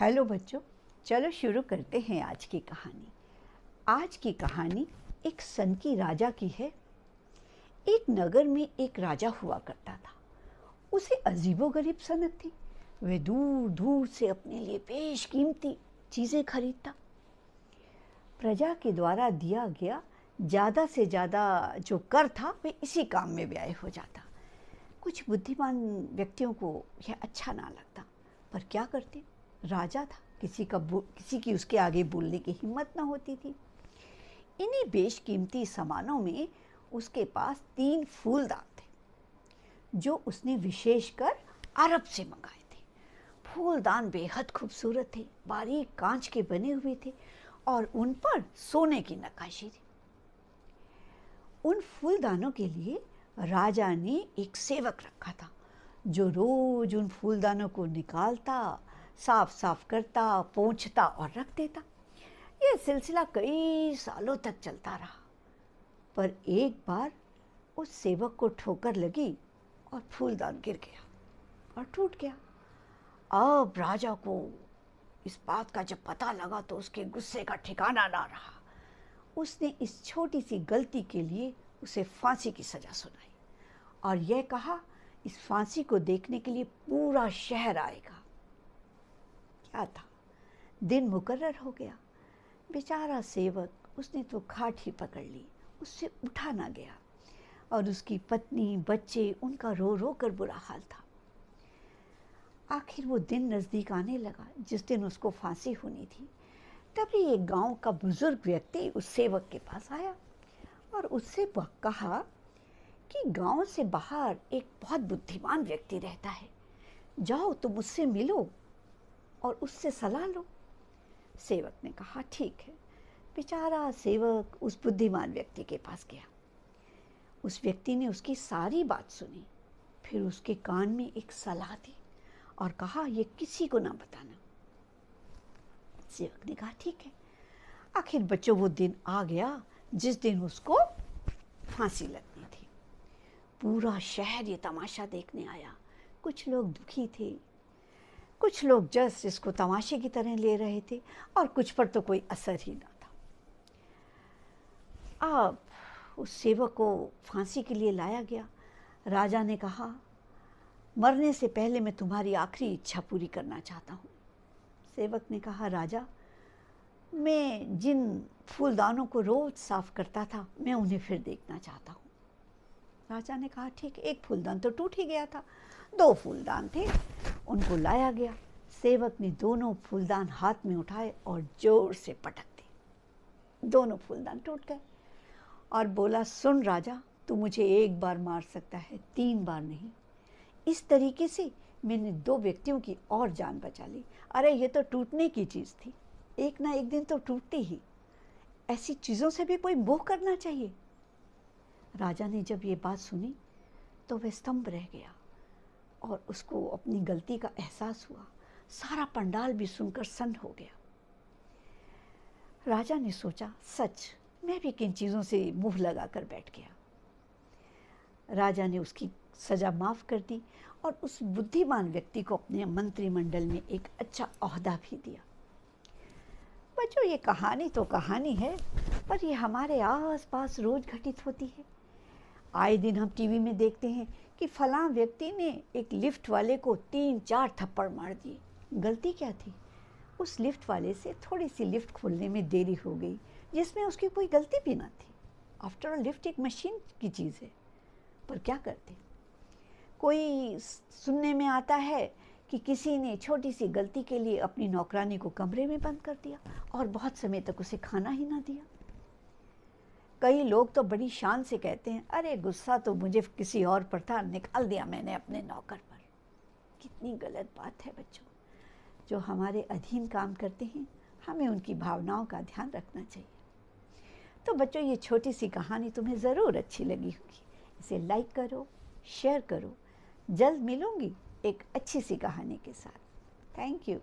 Hello बच्चों, चलो शुरू करते हैं आज की कहानी। आज की कहानी एक सन की राजा की है। एक नगर में एक राजा हुआ करता था। उसे अजीबोगरीब सनत थी। वह दूर दूर से अपने लिए बेशकीमती चीज़ें खरीदता। प्रजा के द्वारा दिया गया ज़्यादा से ज़्यादा जो कर था वह इसी काम में व्यय हो जाता। कुछ बुद्धिमान व्यक्तियों को यह अच्छा ना लगता, पर क्या करते, राजा था, किसी की उसके आगे बोलने की हिम्मत न होती थी। इन्हीं बेशकीमती सामानों में उसके पास 3 फूलदान थे जो उसने विशेषकर अरब से मंगाए थे। फूलदान बेहद खूबसूरत थे, बारीक कांच के बने हुए थे और उन पर सोने की नक्काशी थी। उन फूलदानों के लिए राजा ने एक सेवक रखा था जो रोज उन फूलदानों को निकालता, साफ साफ करता, पोंछता और रख देता। यह सिलसिला कई सालों तक चलता रहा, पर एक बार उस सेवक को ठोकर लगी और फूलदान गिर गया और टूट गया। अब राजा को इस बात का जब पता लगा तो उसके गुस्से का ठिकाना ना रहा। उसने इस छोटी सी गलती के लिए उसे फांसी की सजा सुनाई और यह कहा, इस फांसी को देखने के लिए पूरा शहर आएगा। क्या था, दिन मुकर्रर हो गया। बेचारा सेवक, उसने तो खाट ही पकड़ ली, उससे उठा ना गया और उसकी पत्नी, बच्चे, उनका रो रो कर बुरा हाल था। आखिर वो दिन नज़दीक आने लगा जिस दिन उसको फांसी होनी थी। तभी एक गांव का बुजुर्ग व्यक्ति उस सेवक के पास आया और उससे कहा कि गांव से बाहर एक बहुत बुद्धिमान व्यक्ति रहता है, जाओ तुम उससे मिलो और उससे सलाह लो। सेवक ने कहा, ठीक है। बेचारा सेवक उस बुद्धिमान व्यक्ति के पास गया। उस व्यक्ति ने उसकी सारी बात सुनी, फिर उसके कान में एक सलाह दी और कहा, ये किसी को ना बताना। सेवक ने कहा, ठीक है। आखिर बच्चों वो दिन आ गया जिस दिन उसको फांसी लगनी थी। पूरा शहर ये तमाशा देखने आया। कुछ लोग दुखी थे, कुछ लोग जस्ट इसको तमाशे की तरह ले रहे थे और कुछ पर तो कोई असर ही ना था। अब उस सेवक को फांसी के लिए लाया गया। राजा ने कहा, मरने से पहले मैं तुम्हारी आखिरी इच्छा पूरी करना चाहता हूँ। सेवक ने कहा, राजा, मैं जिन फूलदानों को रोज साफ करता था, मैं उन्हें फिर देखना चाहता हूँ। राजा ने कहा, ठीक। एक फूलदान तो टूट ही गया था, 2 फूलदान थे, उनको लाया गया। सेवक ने दोनों फूलदान हाथ में उठाए और जोर से पटक दिए। दोनों फूलदान टूट गए और बोला, सुन राजा, तू मुझे एक बार मार सकता है, 3 बार नहीं। इस तरीके से मैंने 2 व्यक्तियों की और जान बचा ली। अरे ये तो टूटने की चीज़ थी, एक ना एक दिन तो टूटती ही। ऐसी चीज़ों से भी कोई मोह करना चाहिए। राजा ने जब ये बात सुनी तो वह स्तंभ रह गया और उसको अपनी गलती का एहसास हुआ। सारा पंडाल भी सुनकर सन्न हो गया। राजा ने सोचा, सच मैं भी किन चीज़ों से मुंह लगा कर बैठ गया। राजा ने उसकी सज़ा माफ़ कर दी और उस बुद्धिमान व्यक्ति को अपने मंत्रिमंडल में एक अच्छा ओहदा भी दिया। बच्चों, ये कहानी तो कहानी है, पर ये हमारे आस पास रोज़ घटित होती है। आए दिन हम टीवी में देखते हैं कि फलां व्यक्ति ने एक लिफ्ट वाले को 3-4 थप्पड़ मार दिए। गलती क्या थी? उस लिफ्ट वाले से थोड़ी सी लिफ्ट खोलने में देरी हो गई, जिसमें उसकी कोई गलती भी ना थी। आफ्टर ऑल लिफ्ट एक मशीन की चीज़ है, पर क्या करते। कोई सुनने में आता है कि किसी ने छोटी सी गलती के लिए अपनी नौकरानी को कमरे में बंद कर दिया और बहुत समय तक उसे खाना ही ना दिया। कई लोग तो बड़ी शान से कहते हैं, अरे गुस्सा तो मुझे किसी और पर था, निकाल दिया मैंने अपने नौकर पर। कितनी गलत बात है बच्चों। जो हमारे अधीन काम करते हैं, हमें उनकी भावनाओं का ध्यान रखना चाहिए। तो बच्चों, ये छोटी सी कहानी तुम्हें ज़रूर अच्छी लगी होगी। इसे लाइक करो, शेयर करो। जल्द मिलूंगी एक अच्छी सी कहानी के साथ। Thank you.